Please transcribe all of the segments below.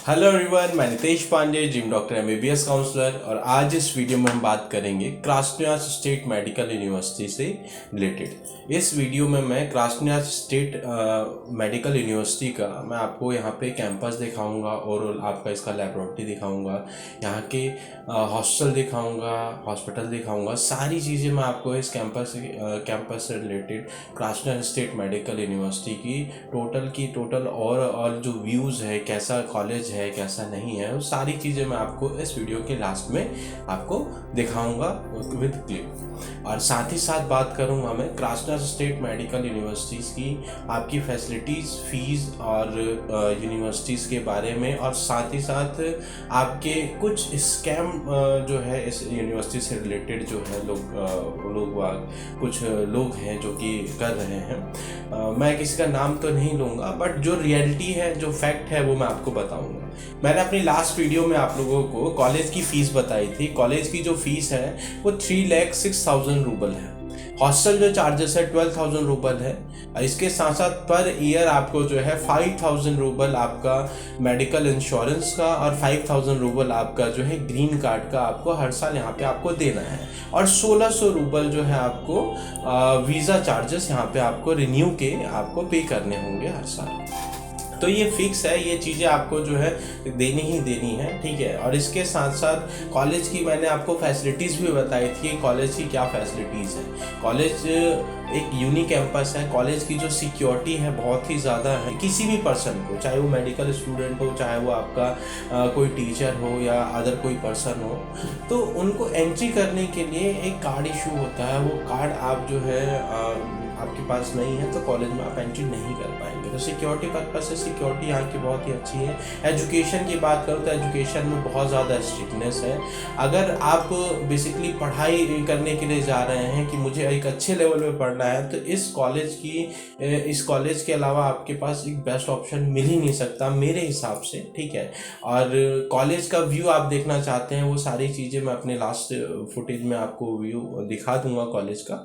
Hello everyone, मैं Nitesh Pandey, gym doctor MBBS counsellor. और आज इस वीडियो में हम बात करेंगे क्रास्नोयार स्टेट मेडिकल यूनिवर्सिटी से रिलेटेड। इस वीडियो में मैं क्रास्नोयार स्टेट मेडिकल यूनिवर्सिटी का मैं आपको यहाँ पे कैंपस दिखाऊंगा और आपका इसका लैबोरेटरी दिखाऊंगा, यहाँ के हॉस्टल दिखाऊंगा, हॉस्पिटल दिखाऊंगा। सारी चीज़ें मैं आपको इस कैंपस से रिलेटेड क्रास्नोयार स्टेट मेडिकल यूनिवर्सिटी की टोटल और जो व्यूज़ है, कैसा कॉलेज है कैसा नहीं है, वो सारी चीज़ें मैं आपको इस वीडियो के लास्ट में आपको दिखाऊंगा विद क्लिप। और साथ ही साथ बात करूंगा मैं क्रास्नोयार स्टेट मेडिकल यूनिवर्सिटीज़ की आपकी फैसिलिटीज़, फीस और यूनिवर्सिटीज़ के बारे में, और साथ ही साथ आपके कुछ स्कैम जो है इस यूनिवर्सिटी से रिलेटेड जो है कुछ लोग हैं जो कि कर रहे हैं। मैं किसी का नाम तो नहीं लूँगा, बट जो रियलिटी है, जो फैक्ट है, वो मैं आपको बताऊंगा। मैंने अपनी लास्ट वीडियो में आप लोगों को कॉलेज की फ़ीस बताई थी। कॉलेज की जो फ़ीस है वो 3,06,000 रूबल है। हॉस्टल जो चार्जेस है 12,000 रूबल है। इसके साथ साथ पर ईयर आपको जो है 5,000 रूबल आपका मेडिकल इंश्योरेंस का और 5,000 रूबल आपका जो है ग्रीन कार्ड का आपको हर साल यहाँ पे आपको देना है। और 1,600 रूबल जो है आपको वीज़ा चार्जेस यहाँ पे आपको रिन्यू के आपको पे करने होंगे हर साल। तो ये फिक्स है, ये चीज़ें आपको जो है देनी ही देनी है, ठीक है। और इसके साथ साथ कॉलेज की मैंने आपको फैसिलिटीज़ भी बताई थी, कॉलेज की क्या फैसिलिटीज़ है। कॉलेज एक यूनिक कैंपस है। कॉलेज की जो सिक्योरिटी है बहुत ही ज़्यादा है। किसी भी पर्सन को, चाहे वो मेडिकल स्टूडेंट हो, चाहे वो आपका कोई टीचर हो या अदर कोई पर्सन हो, तो उनको एंट्री करने के लिए एक कार्ड इशू होता है। वो कार्ड आप जो है आपके पास नहीं है तो कॉलेज में आप एंट्री नहीं कर पाएंगे। तो सिक्योरिटी पर्पज से सिक्योरिटी यहाँ की बहुत ही अच्छी है। एजुकेशन की बात करूँ तो एजुकेशन में बहुत ज़्यादा स्ट्रिक्टनेस है। अगर आप बेसिकली पढ़ाई करने के लिए जा रहे हैं कि मुझे एक अच्छे लेवल पे पढ़ना है, तो इस कॉलेज के अलावा आपके पास एक बेस्ट ऑप्शन मिल ही नहीं सकता मेरे हिसाब से, ठीक है। और कॉलेज का व्यू आप देखना चाहते हैं, वो सारी चीज़ें मैं अपने लास्ट फुटेज में आपको व्यू दिखा दूंगा कॉलेज का।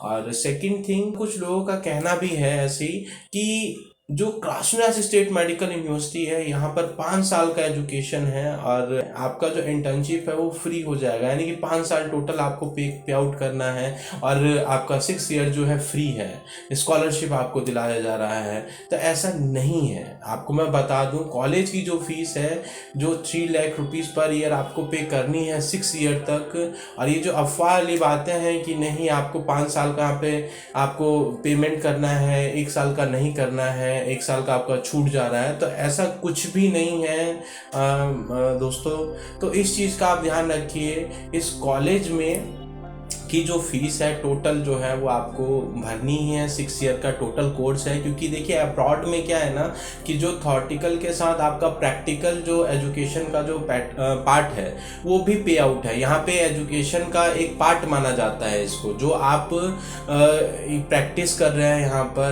और सेकंड थिंग, कुछ लोगों का कहना भी है ऐसे ही कि जो क्रास्नोयार स्टेट मेडिकल यूनिवर्सिटी है, यहाँ पर 5 साल का एजुकेशन है और आपका जो इंटर्नशिप है वो फ्री हो जाएगा। यानी कि 5 साल टोटल आपको पे आउट करना है और आपका 6 ईयर जो है फ्री है, स्कॉलरशिप आपको दिलाया जा रहा है। तो ऐसा नहीं है। आपको मैं बता दूं, कॉलेज की जो फीस है, जो 3 लाख रुपीज़ पर ईयर आपको पे करनी है 6 ईयर तक। और ये जो अफवाह वाली बातें हैं कि नहीं आपको 5 साल का यहाँ पे आपको पेमेंट करना है, 1 साल का नहीं करना है, 1 साल का आपका छूट जा रहा है, तो ऐसा कुछ भी नहीं है दोस्तों। तो इस चीज़ का आप ध्यान रखिए। इस कॉलेज में की जो फीस है टोटल जो है वो आपको भरनी ही है। 6 ईयर का टोटल कोर्स है। क्योंकि देखिए अब्रॉड में क्या है ना कि जो थॉर्टिकल के साथ आपका प्रैक्टिकल जो एजुकेशन का जो पार्ट है वो भी पे आउट है। यहाँ पे एजुकेशन का एक पार्ट माना जाता है इसको, जो आप प्रैक्टिस कर रहे हैं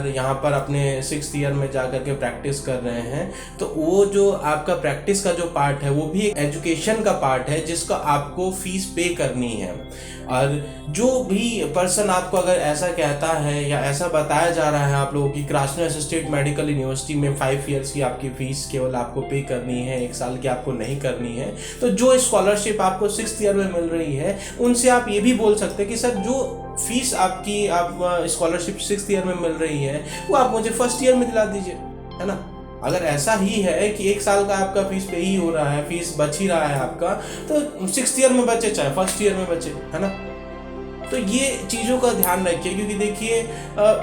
यहाँ पर अपने 6th ईयर में जा करके प्रैक्टिस कर रहे हैं, तो वो जो आपका प्रैक्टिस का जो पार्ट है वो भी एक एजुकेशन का पार्ट है जिसका आपको फीस पे करनी है। और जो भी पर्सन आपको अगर ऐसा कहता है या ऐसा बताया जा रहा है आप लोगों की क्रास्नोयार स्टेट मेडिकल यूनिवर्सिटी में 5 ईयर्स की आपकी फीस केवल आपको पे करनी है, 1 साल की आपको नहीं करनी है, तो जो स्कॉलरशिप आपको 6th ईयर में मिल रही है उनसे आप ये भी बोल सकते हैं कि सर जो फीस आपकी स्कॉलरशिप 6th ईयर में मिल रही है वो आप मुझे 1st ईयर में दिला दीजिए, है ना। अगर ऐसा ही है कि 1 साल का आपका फीस पे ही हो रहा है, फीस बच ही रहा है आपका, तो 6th ईयर में बचे चाहे 1st ईयर में बचे, है ना। तो ये चीज़ों का ध्यान रखिए, क्योंकि देखिए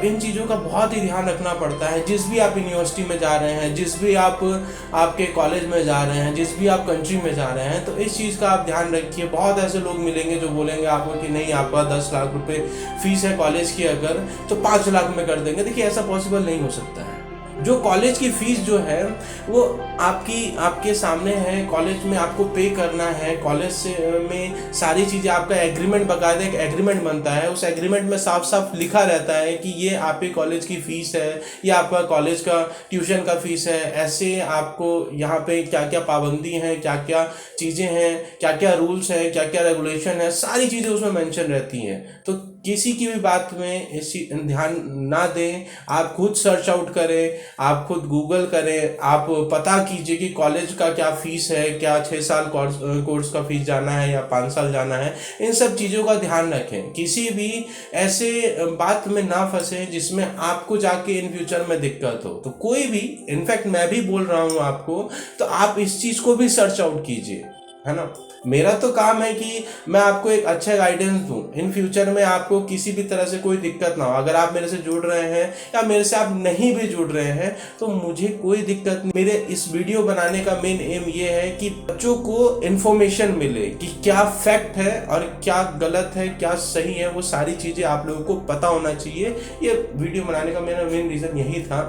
इन चीज़ों का बहुत ही ध्यान रखना पड़ता है। जिस भी आप यूनिवर्सिटी में जा रहे हैं, जिस भी आपके कॉलेज में जा रहे हैं, जिस भी आप कंट्री में जा रहे हैं, तो इस चीज़ का आप ध्यान रखिए। बहुत ऐसे लोग मिलेंगे जो बोलेंगे आपको कि नहीं आपका 10 लाख रुपए फीस है कॉलेज की, अगर तो 5 लाख में कर देंगे। देखिए ऐसा पॉसिबल नहीं हो सकता है। जो कॉलेज की फीस जो है वो आपके सामने है। कॉलेज में आपको पे करना है। कॉलेज से में सारी चीज़ें आपका एग्रीमेंट, बाकायदा एक एग्रीमेंट बनता है। उस एग्रीमेंट में साफ साफ लिखा रहता है कि ये आपके कॉलेज की फ़ीस है, या आपका कॉलेज का ट्यूशन का फ़ीस है। ऐसे आपको यहाँ पे क्या क्या पाबंदी हैं, क्या क्या चीज़ें हैं, क्या क्या रूल्स हैं, क्या क्या रेगुलेशन है, सारी चीज़ें उसमें मेंशन रहती हैं। तो किसी की भी बात में इसी ध्यान ना दें। आप खुद सर्च आउट करें, आप खुद गूगल करें, आप पता कीजिए कि कॉलेज का क्या फीस है, क्या 6 साल कोर्स का फीस जाना है या 5 साल जाना है। इन सब चीज़ों का ध्यान रखें। किसी भी ऐसे बात में ना फंसे जिसमें आपको जाके इन फ्यूचर में दिक्कत हो। तो कोई भी, इनफैक्ट मैं भी बोल रहा हूँ आपको, तो आप इस चीज़ को भी सर्च आउट कीजिए, है ना। मेरा तो काम है कि मैं आपको एक अच्छा गाइडेंस दूं, इन फ्यूचर में आपको किसी भी तरह से कोई दिक्कत ना हो। अगर आप मेरे से जुड़ रहे हैं या मेरे से आप नहीं भी जुड़ रहे हैं तो मुझे कोई दिक्कत नहीं। मेरे इस वीडियो बनाने का मेन एम ये है कि बच्चों को इन्फॉर्मेशन मिले कि क्या फैक्ट है और क्या गलत है, क्या सही है, वो सारी चीज़ें आप लोगों को पता होना चाहिए। ये वीडियो बनाने का मेरा मेन रीज़न यही था,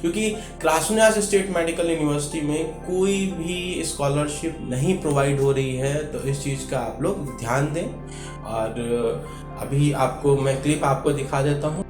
क्योंकि क्रास्नोयार स्टेट मेडिकल यूनिवर्सिटी में कोई भी स्कॉलरशिप नहीं प्रोवाइड हो रही है। तो इस चीज़ का आप लोग ध्यान दें। और अभी आपको मैं क्लिप आपको दिखा देता हूँ।